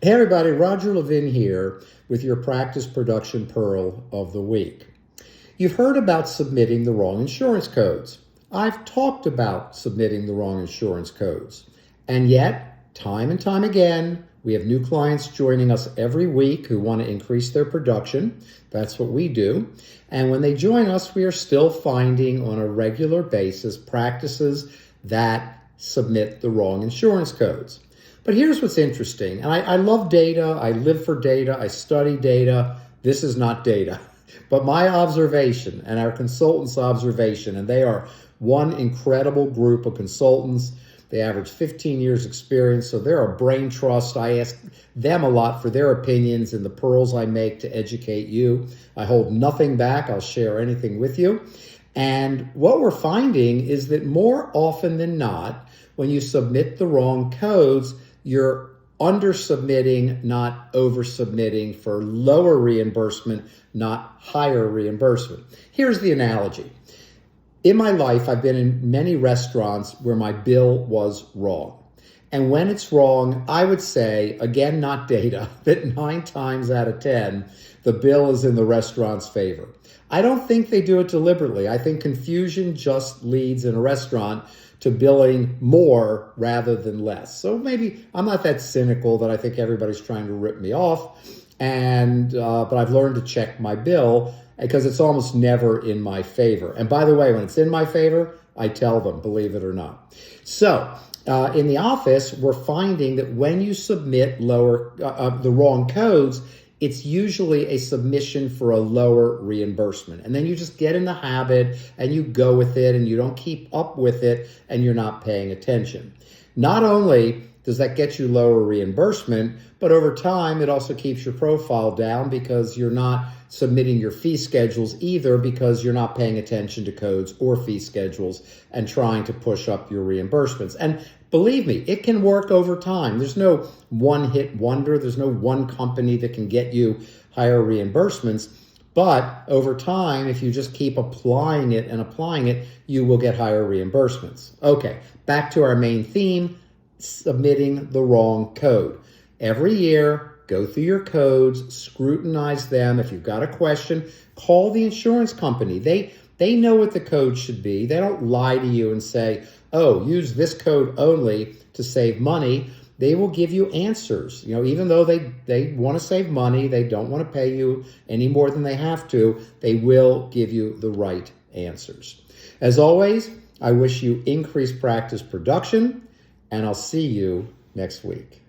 Hey everybody, Roger Levin here with your Practice Production Pearl of the Week. You've heard about submitting the wrong insurance codes. I've talked about submitting the wrong insurance codes. And yet, time and time again, we have new clients joining us every week who want to increase their production. That's what we do. And when they join us, we are still finding on a regular basis practices that submit the wrong insurance codes. But here's what's interesting, and I love data, I live for data, I study data. This is not data, but my observation and our consultants' observation, and they are one incredible group of consultants. They average 15 years experience, so they're a brain trust. I ask them a lot for their opinions and the pearls I make to educate you. I hold nothing back. I'll share anything with you. And what we're finding is that more often than not, when you submit the wrong codes, you're under-submitting, not over-submitting for lower reimbursement, not higher reimbursement. Here's the analogy. In my life, I've been in many restaurants where my bill was wrong. And when it's wrong, I would say, again, not data, that 9 times out of 10, the bill is in the restaurant's favor. I don't think they do it deliberately. I think confusion just leads in a restaurant to billing more rather than less. So maybe I'm not that cynical that I think everybody's trying to rip me off, but I've learned to check my bill because it's almost never in my favor. And by the way, when it's in my favor, I tell them, believe it or not. So in the office, we're finding that when you submit the wrong codes, it's usually a submission for a lower reimbursement. And then you just get in the habit and you go with it and you don't keep up with it and you're not paying attention. Not only does that get you lower reimbursement, but over time it also keeps your profile down because you're not submitting your fee schedules either because you're not paying attention to codes or fee schedules and trying to push up your reimbursements. And believe me, it can work over time. There's no one-hit wonder. There's no one company that can get you higher reimbursements. But over time, if you just keep applying it, you will get higher reimbursements. Okay, back to our main theme, submitting the wrong code. Every year, go through your codes, scrutinize them. If you've got a question, call the insurance company. They know what the code should be. They don't lie to you and say, oh, use this code only to save money. They will give you answers. Even though they want to save money, they don't want to pay you any more than they have to, they will give you the right answers. As always, I wish you increased practice production, and I'll see you next week.